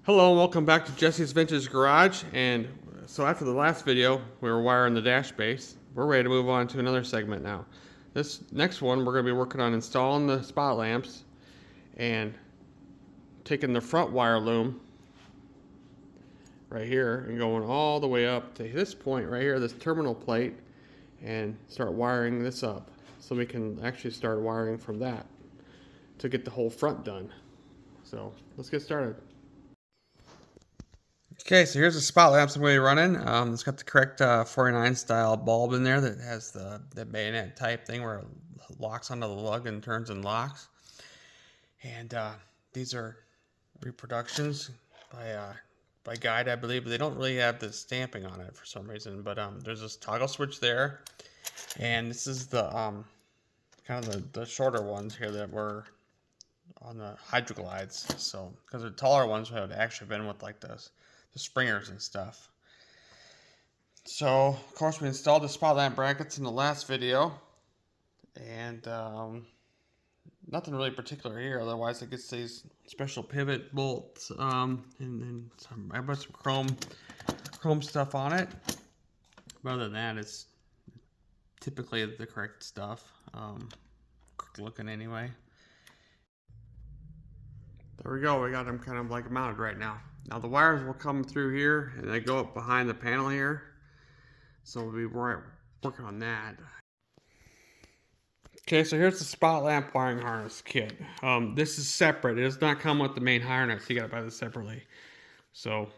Hello and welcome back to Jesse's Vintage Garage. And so after the last video, we were wiring the dash base. We're ready to move on to another segment now. This next one, we're going to be working on installing the spot lamps and taking the front wire loom right here and going all the way up to this point right here, this terminal plate, and start wiring this up so we can actually start wiring from that to get the whole front done. So let's get started. Okay, so here's the spot lamps I'm going to be running. It's got the correct 49 style bulb in there that has the bayonet type thing where it locks onto the lug and turns and locks. And these are reproductions by Guide, I believe, but they don't really have the stamping on it for some reason. But there's this toggle switch there, and this is the kind of the shorter ones here that were on the hydroglides. So because the taller ones would actually been with like the springers and stuff. So of course we installed the spot lamp brackets in the last video, and nothing really particular here. Otherwise, it gets these special pivot bolts and some, I put some chrome stuff on it. But other than that, it's typically the correct stuff. Quick looking anyway. There we go. We got them kind of like mounted right now. Now the wires will come through here and they go up behind the panel here. So we'll be working on that. Okay, so here's the spot lamp wiring harness kit. This is separate. It does not come with the main harness. You gotta buy this separately. So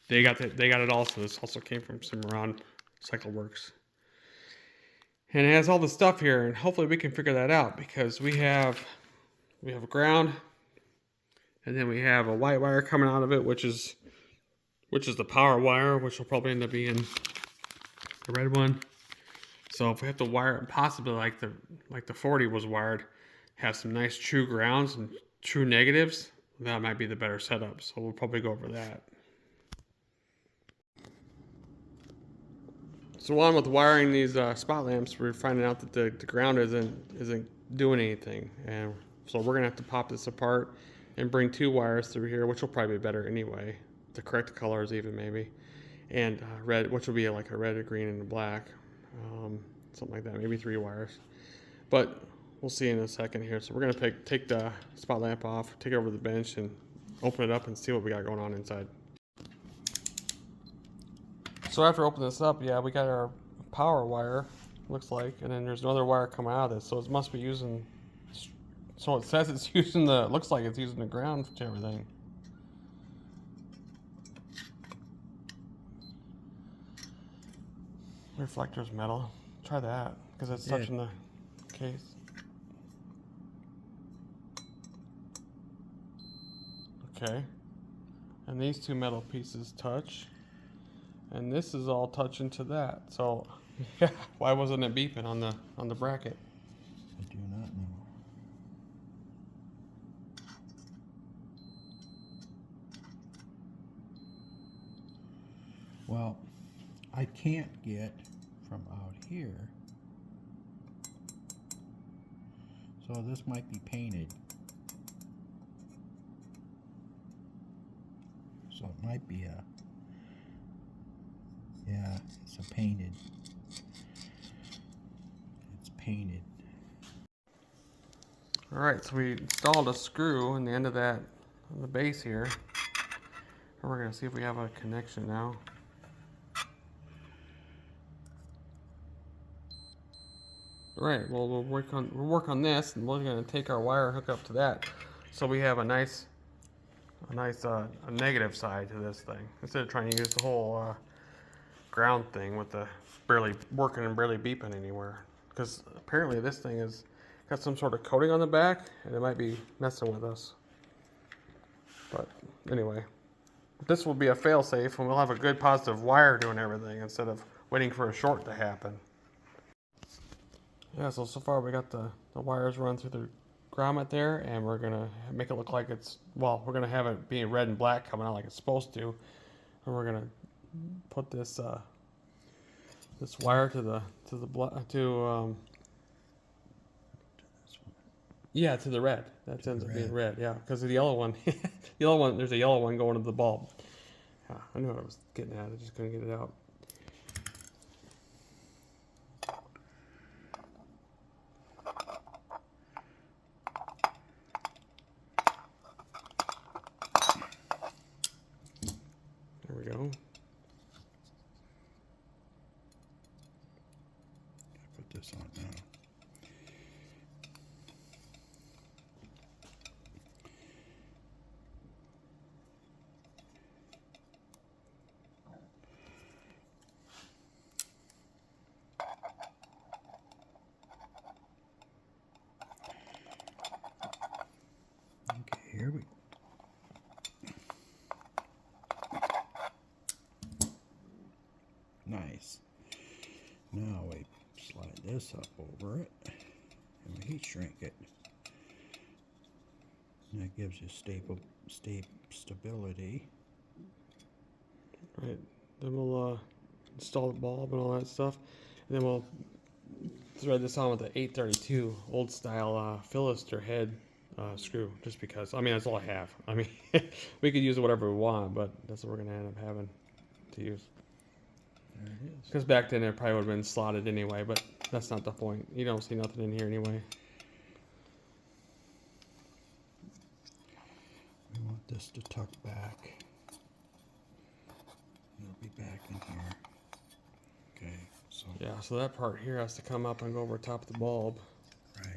they got it also. This also came from Cimarron Cycle Works. And it has all the stuff here, and hopefully we can figure that out because we have a ground. And then we have a white wire coming out of it, which is the power wire, which will probably end up being the red one. So if we have to wire it possibly like the 40 was wired, have some nice true grounds and true negatives, that might be the better setup. So we'll probably go over that. So on with wiring these spot lamps, we're finding out that the ground isn't doing anything, and so we're gonna have to pop this apart and bring two wires through here, which will probably be better anyway. The correct colors even maybe. And red, which will be like a red, a green, and a black. Something like that, maybe 3 wires. But we'll see in a second here. So we're gonna take the spot lamp off, take it over to the bench and open it up and see what we got going on inside. So after opening this up, yeah, we got our power wire, looks like, and then there's another wire coming out of this. So it must be using, so it says it's using looks like it's using the ground to everything. Reflector's metal. Try that, because it's touching the case. Okay. And these two metal pieces touch. And this is all touching to that. So, yeah, why wasn't it beeping on the bracket? I do not know. Well, I can't get from out here. So this might be painted. So it might be yeah, it's a painted. It's painted. Alright, so we installed a screw in the end of that, on the base here. And we're going to see if we have a connection now. Alright, well we'll work on this, and we're going to take our wire and hook up to that. So we have a nice negative side to this thing. Instead of trying to use the whole ground thing with the barely working and barely beeping anywhere. Because apparently this thing has got some sort of coating on the back, and it might be messing with us. But anyway, this will be a fail-safe, and we'll have a good positive wire doing everything instead of waiting for a short to happen. Yeah, so far we got the wires run through the grommet there, and we're gonna make it look like it's, well, we're gonna have it being red and black coming out like it's supposed to, and we're gonna put this wire to Yeah, to the red. That To ends the up being red. red. Yeah, because of the yellow one. Yellow one. There's a yellow one going to the bulb. I knew what I was getting at. I just couldn't get it out. There we go. Put this on now. Okay, here we go. Nice. Now we slide this up over it and we heat shrink it. And that gives you stability. Right. Then we'll install the bulb and all that stuff, and then we'll thread this on with the 832 old style Philister head screw. Just because, I mean, that's all I have. I mean, we could use it whatever we want, but that's what we're gonna end up having to use. There it is. Because back then it probably would have been slotted anyway, but that's not the point. You don't see nothing in here anyway. We want this to tuck back. It'll be back in here. Okay, so Yeah, so that part here has to come up and go over top of the bulb, right.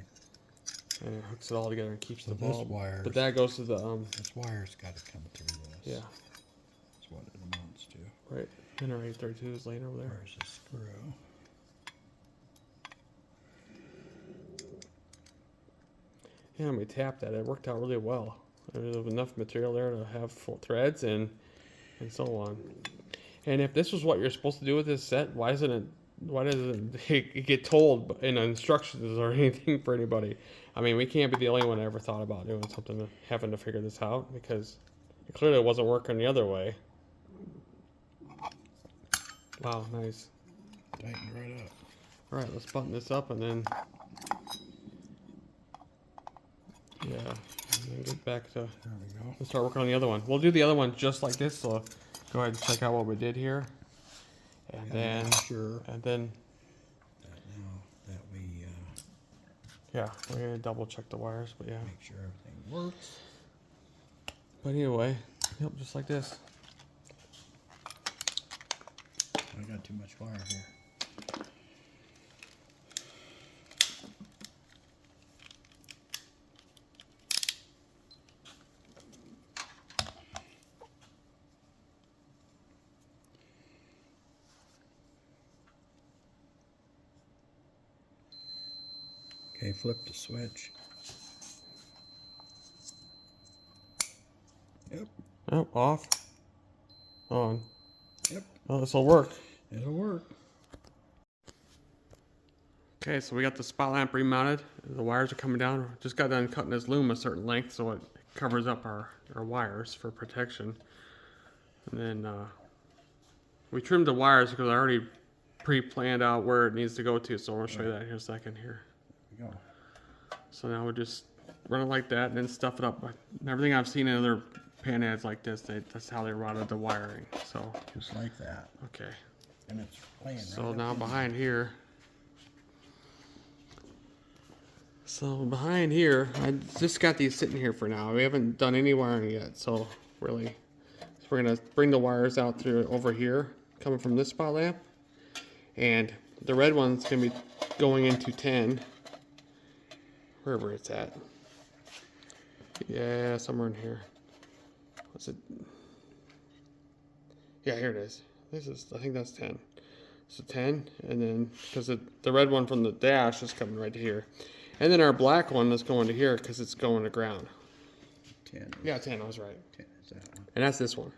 and it hooks it all together and keeps So the this bulb. wire, But that goes to the this wire's got to come through this. yeah, That's what it amounts to. right. And our 832 is laying over there. Where's the screw? Yeah, and we tapped that. It worked out really well. There was enough material there to have full threads and so on. And if this was what you're supposed to do with this set, why doesn't it get told in instructions or anything for anybody? I mean, we can't be the only one that ever thought about doing something, having to figure this out, because it clearly wasn't working the other way. Wow, nice. Tighten right up. All right, let's button this up and then, yeah, and then get back to, There we go. let's start working on the other one. We'll do the other one just like this, so go ahead and check out what we did here. And Yeah, then, make sure and then, that now that we yeah, we're gonna double check the wires, but yeah. make sure everything works. But anyway, yep, just like this. I got too much wire here. Okay, flip the switch. Yep, Yep, off, on. yep, Well, this will work. it'll work. Okay, so we got the spot lamp remounted. The wires are coming down. Just got done cutting this loom a certain length so it covers up our wires for protection. And then we trimmed the wires because I already pre-planned out where it needs to go to. So I'll show you that here in a second here. There we go. So now we just run it like that and then stuff it up. Everything I've seen in other pan ads like this, that's how they routed the wiring. So, Just like that. okay. And it's laying So right now up in behind here. So behind here, I just got these sitting here for now. We haven't done any wiring yet, so really, so we're gonna bring the wires out through over here, coming from this spot lamp, and the red one's gonna be going into 10, wherever it's at. Yeah, somewhere in here. What's it? Yeah, here it is. I think that's 10. So 10, and then because the red one from the dash is coming right to here. And then our black one is going to here because it's going to ground. 10. Yeah, 10, I was right. 10 is that one. And that's this one.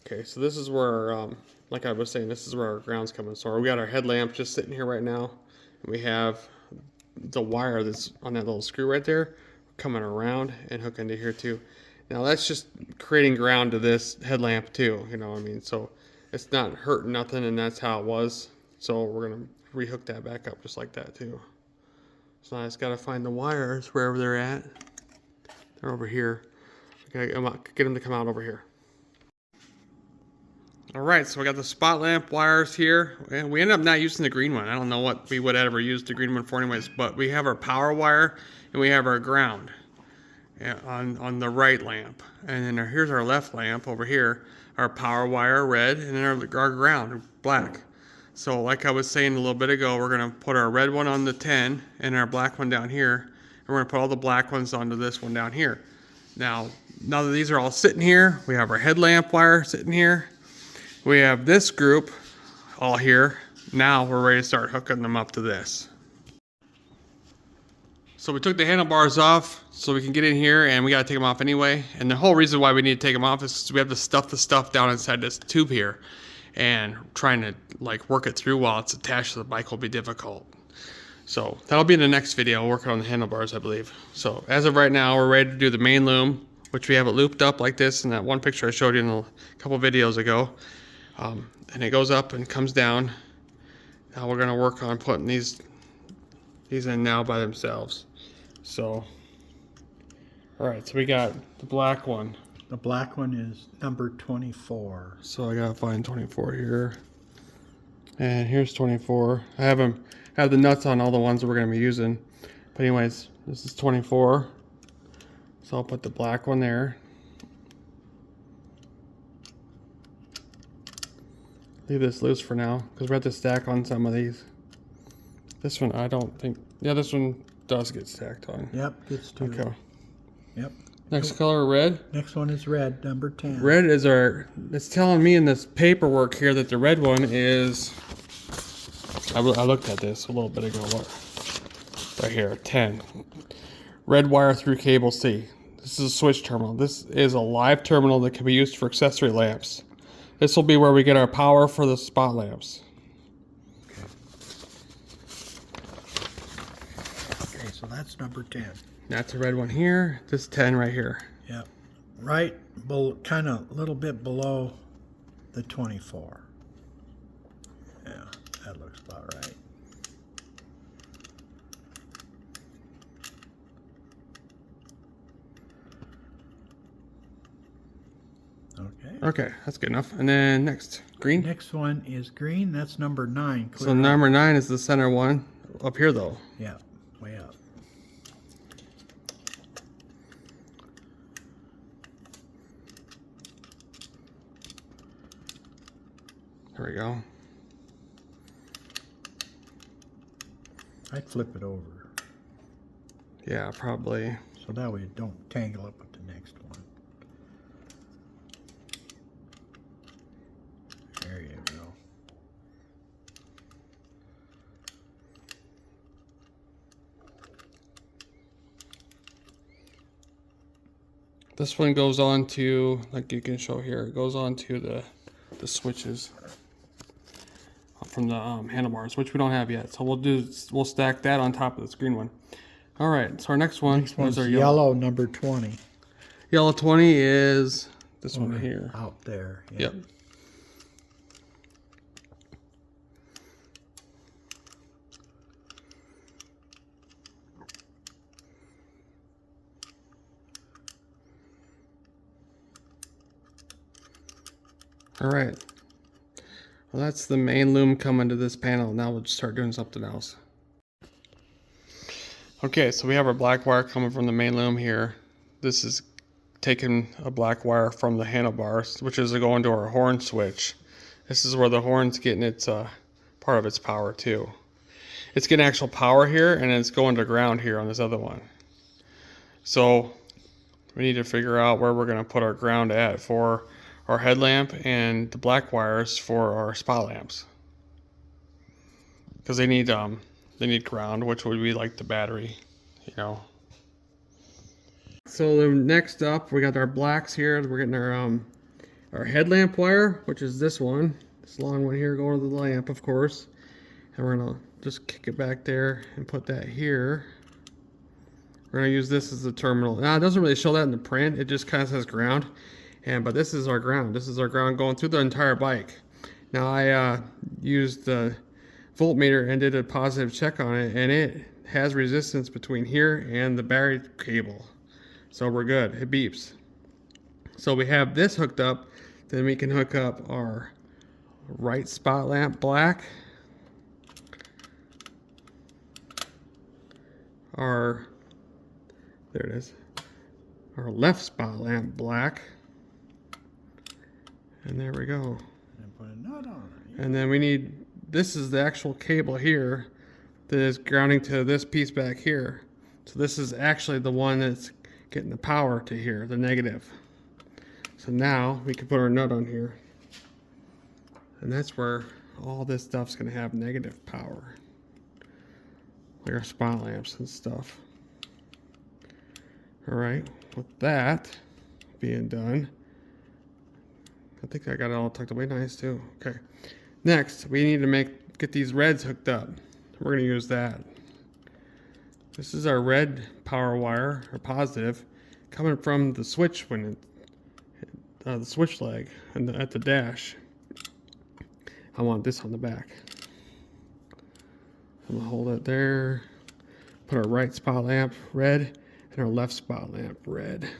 Okay, so this is where, like I was saying, this is where our ground's coming. So we got our headlamp just sitting here right now. And we have the wire that's on that little screw right there coming around and hooking to here too. Now that's just creating ground to this headlamp too, you know what I mean? So it's not hurting nothing, and that's how it was. So we're going to rehook that back up just like that too. So I just gotta find the wires wherever they're at. They're over here. I gotta get them to come out over here. All right, so we got the spot lamp wires here, and we ended up not using the green one. I don't know what we would ever use the green one for anyways, but we have our power wire and we have our ground on the right lamp. And then here's our left lamp over here, our power wire red, and then our ground black. So like I was saying a little bit ago, we're gonna put our red one on the 10 and our black one down here, and we're gonna put all the black ones onto this one down here. Now that these are all sitting here, we have our headlamp wire sitting here. We have this group all here. Now we're ready to start hooking them up to this. So we took the handlebars off so we can get in here, and we gotta take them off anyway. And the whole reason why we need to take them off is because we have to stuff the stuff down inside this tube here. And trying to like work it through while it's attached to the bike will be difficult. So that'll be in the next video, working on the handlebars, I believe. So as of right now, we're ready to do the main loom, which we have it looped up like this in that one picture I showed you in a couple videos ago. And it goes up and comes down. Now we're gonna work on putting these in now by themselves. So, all right, so we got the black one. The black one is number 24. So I gotta find 24 here. And here's 24. I have the nuts on all the ones that we're gonna be using. But anyways, this is 24. So I'll put the black one there. Leave this loose for now, because we have to stack on some of these. This one, I don't think, yeah, this one does get stacked on. Yep, gets to Okay. Yep. Next color, red. Next one is red, number 10. Red is it's telling me in this paperwork here that the red one is, I looked at this a little bit ago, right here, 10. Red wire through cable C. This is a switch terminal. This is a live terminal that can be used for accessory lamps. This will be where we get our power for the spot lamps. Okay, so that's number 10. That's a red one here. This 10 right here. Yep. Right, kind of a little bit below the 24. Yeah, that looks about right. Okay, that's good enough. And then next, green. Next one is green. That's number 9. So number 9 is the center one up here, though. Yeah, way up. There we go. I'd flip it over. Yeah, probably. So that way it don't tangle up with the next one. There you go. This one goes on to, like you can show here, it goes on to the switches from the handlebars, which we don't have yet. So we'll stack that on top of this green one. All right, so our next one Next is our yellow, number 20. Yellow 20 is this one here. Out there. Yeah. Yep. All right. Well, that's the main loom coming to this panel. Now we'll just start doing something else. Okay, so we have our black wire coming from the main loom here. This is taking a black wire from the handlebars, which is going to our horn switch. This is where the horn's getting its part of its power too. It's getting actual power here, and it's going to ground here on this other one. So we need to figure out where we're going to put our ground at for our headlamp and the black wires for our spot lamps, because they need ground, which would be like the battery, you know. So the next up, we got our blacks here. We're getting our headlamp wire, which is this one, this long one here going to the lamp, of course. And we're gonna just kick it back there and put that here. We're gonna use this as the terminal. Now it doesn't really show that in the print. It just kind of says ground. But this is our ground. This is our ground going through the entire bike. Now I used the voltmeter and did a positive check on it, and it has resistance between here and the battery cable. So we're good, it beeps. So we have this hooked up, then we can hook up our right spot lamp black, our, there it is, our left spot lamp black, and there we go. And put a nut on it. And then we need, this is the actual cable here that is grounding to this piece back here. So this is actually the one that's getting the power to here, the negative. So now we can put our nut on here. And that's where all this stuff's gonna have negative power. Like our spot lamps and stuff. All right, with that being done, I think I got it all tucked away nice too. Okay, next we need to get these reds hooked up. We're gonna use that. This is our red power wire, or positive, coming from the switch when the switch leg and at the dash. I want this on the back. I'm gonna hold it there. Put our right spot lamp red and our left spot lamp red.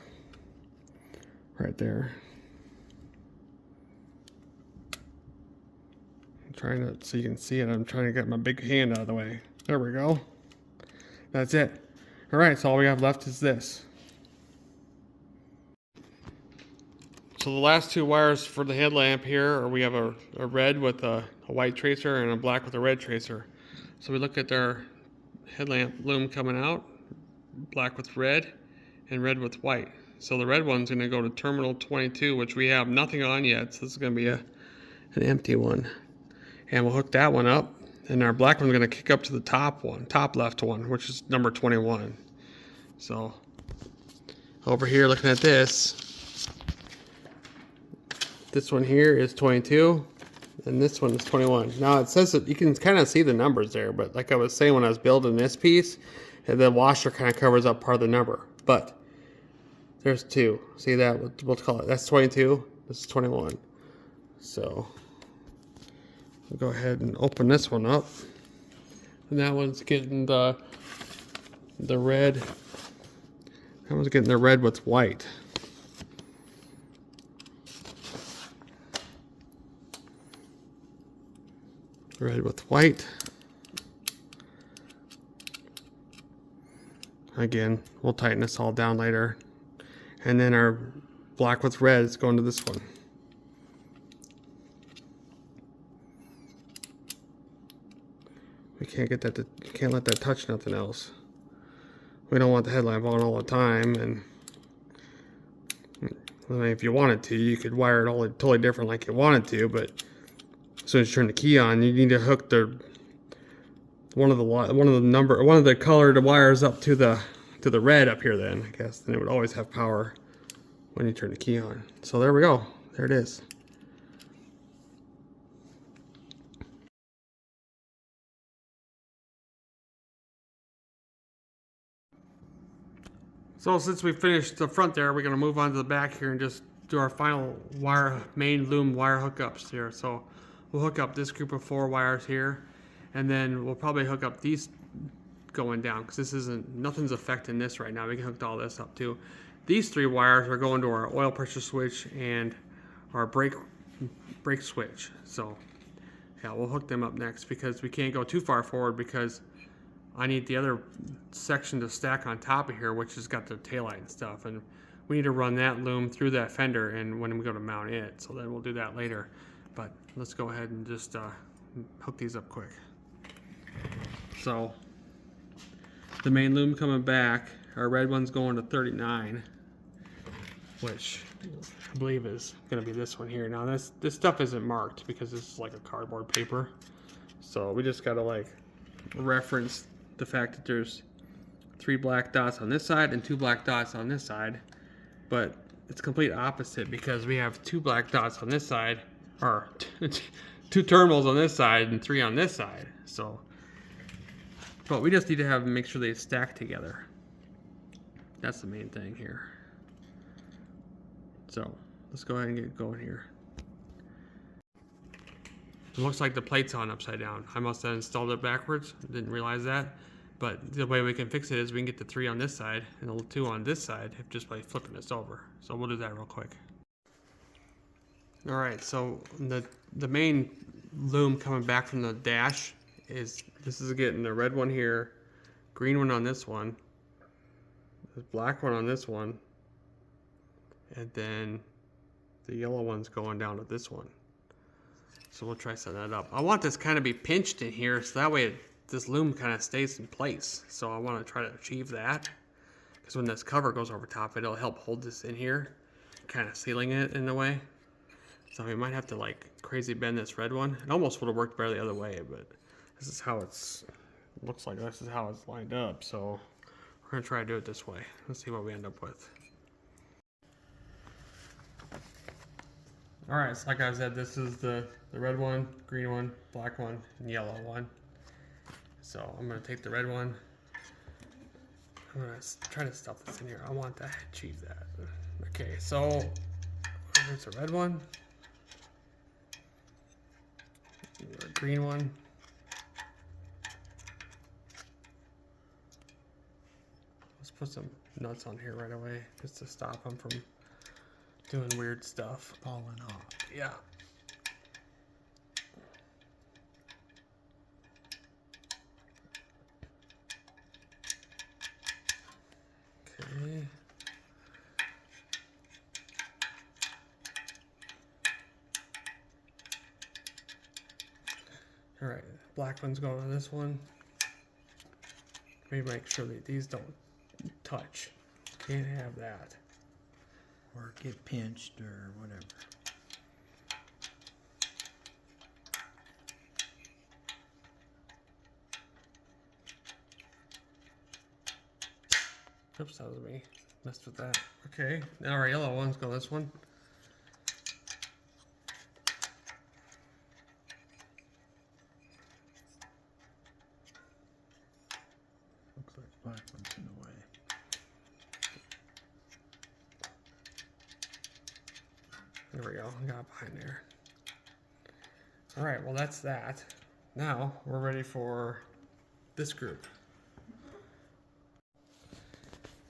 Right there. I'm trying to, so you can see it, I'm trying to get my big hand out of the way. There we go. That's it. All right, so all we have left is this. So the last two wires for the headlamp here are, we have a red with a white tracer and a black with a red tracer. So we look at our headlamp loom coming out, black with red and red with white. So the red one's gonna go to terminal 22, which we have nothing on yet. So this is gonna be an empty one. And we'll hook that one up. And our black one's gonna kick up to the top left one, which is number 21. So over here looking at this one here is 22 and this one is 21. Now it says that you can kind of see the numbers there, but like I was saying when I was building this piece, the washer kind of covers up part of the number, but there's two. See that? We'll call it, that's 22, this is 21. So we'll go ahead and open this one up. And that one's getting the red. That one's getting the red with white. Red with white. Again, we'll tighten this all down later. And then our black with red is going to this one. We can't get that, you can't let that touch nothing else. We don't want the headlamp on all the time, and I mean, if you wanted to, you could wire it all totally different like you wanted to, but as soon as you turn the key on, you need to hook one of the colored wires up to the red up here. Then I guess then it would always have power when you turn the key on. So there we go. There it is. So since we finished the front there, we're going to move on to the back here and just do our final main loom wire hookups here. So we'll hook up this group of 4 wires here, and then we'll probably hook up these going down, because nothing's affecting this right now. We can hook all this up too. These 3 wires are going to our oil pressure switch and our brake switch. So yeah, we'll hook them up next, because we can't go too far forward because I need the other section to stack on top of here, which has got the taillight and stuff, and we need to run that loom through that fender and when we go to mount it. So then we'll do that later, but let's go ahead and just hook these up quick. So the main loom coming back, our red one's going to 39, which I believe is going to be this one here. Now this stuff isn't marked because this is like a cardboard paper, so we just got to like reference the fact that there's 3 black dots on this side and 2 black dots on this side, but it's complete opposite because we have 2 black dots on this side, or 2 terminals on this side and 3 on this side. So, but we just need to make sure they stack together. That's the main thing here. So let's go ahead and get going here. It looks like the plate's on upside down. I must have installed it backwards. Didn't realize that. But the way we can fix it is we can get the 3 on this side and the 2 on this side just by flipping this over. So we'll do that real quick. All right, so the main loom coming back from the dash is, this is getting the red one here, green one on this one, the black one on this one, and then the yellow one's going down to this one. So we'll try setting that up. I want this kind of be pinched in here so that way this loom kind of stays in place. So I want to try to achieve that, because when this cover goes over top, it'll help hold this in here, kind of sealing it in a way. So we might have to like crazy bend this red one. It almost would have worked better the other way, but this is how it's, looks like this is how it's lined up. So we're gonna try to do it this way. Let's see what we end up with. All right, so like I said, this is the red one, green one, black one, and yellow one. So I'm gonna take the red one. I'm gonna try to stuff this in here. I want to achieve that. Okay, so there's the red one. The green one. Let's put some nuts on here right away just to stop them from doing weird stuff. Falling off. Yeah. Okay. All right, black one's going on this one. Maybe make sure that these don't touch. Can't have that. Or get pinched or whatever. Oops, that was me. Messed with that. Okay, now our yellow one's going this one. Looks like black one's in the way. There we go, I got it behind there. All right, well that's that. Now we're ready for this group.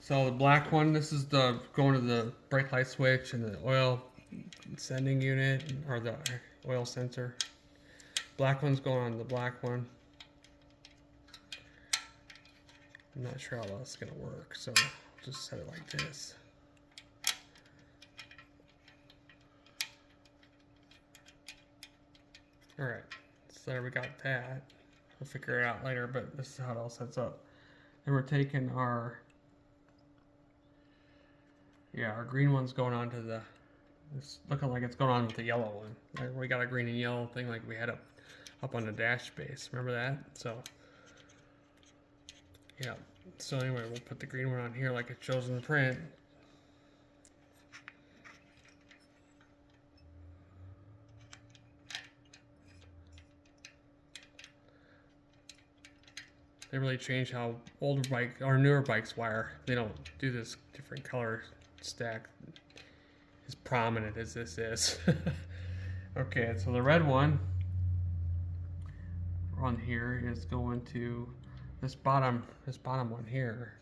So the black one, this is the going to the brake light switch and the oil sending unit, or the oil sensor. Black one's going on the black one. I'm not sure how that's gonna work, so I'll just set it like this. All right, so there we got that. We'll figure it out later, but this is how it all sets up. And we're taking our, our green one's going on to the, it's looking like it's going on with the yellow one. Like we got a green and yellow thing like we had up on the dash base. Remember that? So, yeah. So anyway, we'll put the green one on here like it shows in the print. They really changed how older bike or newer bikes wire. They don't do this different color stack as prominent as this is. Okay, so the red one on here is going to this bottom one here.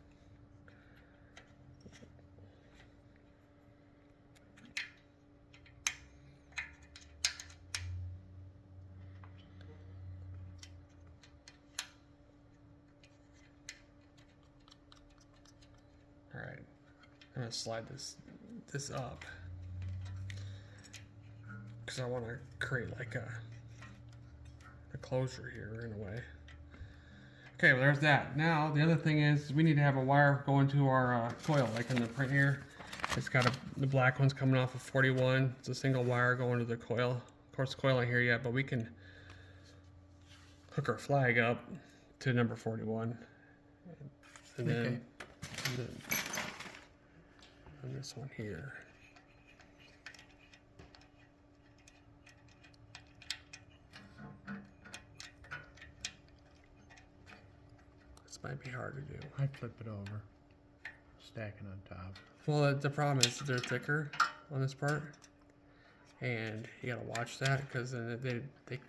All right, I'm gonna slide this up because I want to create like a closure here in a way. Okay, well there's that. Now the other thing is we need to have a wire going to our coil, like in the print here. It's got the black one's coming off of 41. It's a single wire going to the coil. Of course, the coil ain't here yet, but we can hook our flag up to number 41, and then and this one here. This might be hard to do. I flip it over, stacking on top. Well, the problem is they're thicker on this part, and you gotta watch that because then they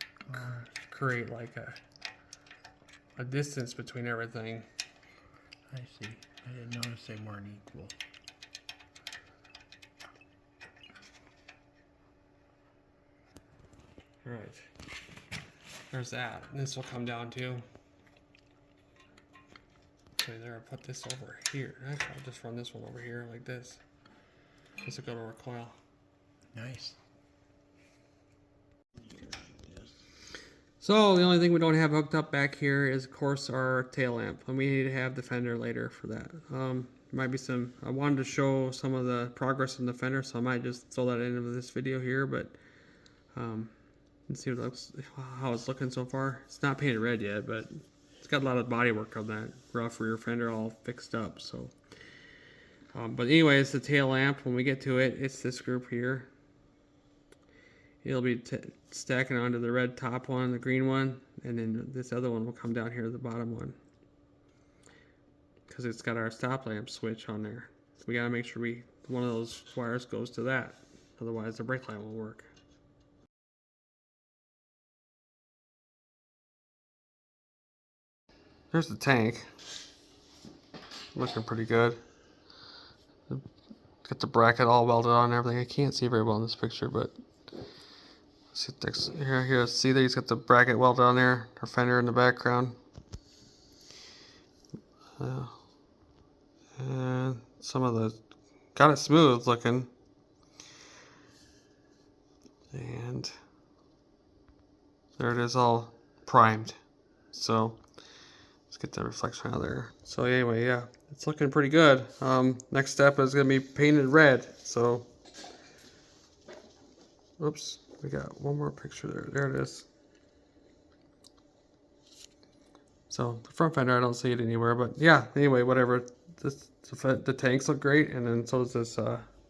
create like a distance between everything. I see. I didn't notice they weren't equal. Right. There's that. This will come down too. So there, I'll put this over here. Actually, I'll just run this one over here like this. This will go to our coil. Nice. So the only thing we don't have hooked up back here is, of course, our tail lamp, and we need to have the fender later for that. Might be some. I wanted to show some of the progress in the fender, so I might just throw that into this video here. But let's see what it looks, how it's looking so far. It's not painted red yet, but it's got a lot of body work on that rough rear fender all fixed up. So, but anyways, the tail lamp, when we get to it, it's this group here. It'll be stacking onto the red top one, the green one, and then this other one will come down here, the bottom one, because it's got our stop lamp switch on there. So we got to make sure one of those wires goes to that, otherwise the brake light won't work. There's the tank, looking pretty good. Got the bracket all welded on and everything. I can't see very well in this picture, but here, see that he's got the bracket welded on there, our fender in the background. And some of the, got it smooth looking. And there it is, all primed. So let's get the reflection out of there. So anyway, yeah, it's looking pretty good. Next step is going to be painted red. So, oops. We got one more picture there. There it is. So the front fender, I don't see it anywhere, but yeah. Anyway, whatever. The tanks look great, and then so does this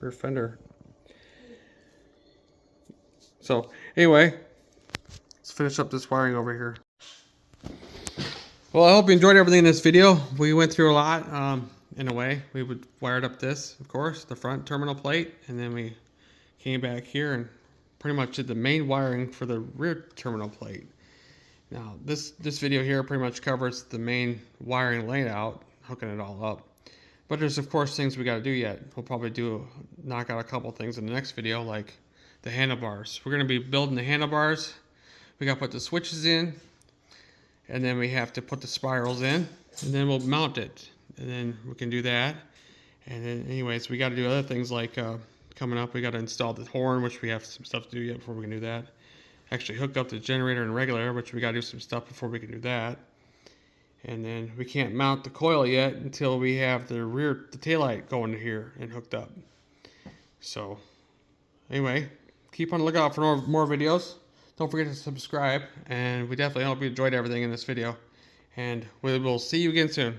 rear fender. So anyway, let's finish up this wiring over here. Well, I hope you enjoyed everything in this video. We went through a lot. In a way, we would wired up this, of course, the front terminal plate, and then we came back here and pretty much did the main wiring for the rear terminal plate. Now this video here pretty much covers the main wiring layout, hooking it all up. But there's of course things we got to do yet. We'll probably knock out a couple things in the next video, like the handlebars. We're going to be building the handlebars. We got to put the switches in, and then we have to put the spirals in, and then we'll mount it, and then we can do that. And then anyways, we got to do other things like coming up, we got to install the horn, which we have some stuff to do yet before we can do that. Actually hook up the generator and regulator, which we got to do some stuff before we can do that. And then we can't mount the coil yet until we have the taillight going here and hooked up. So anyway, keep on the lookout for more videos. Don't forget to subscribe, and we definitely hope you enjoyed everything in this video. And we will see you again soon.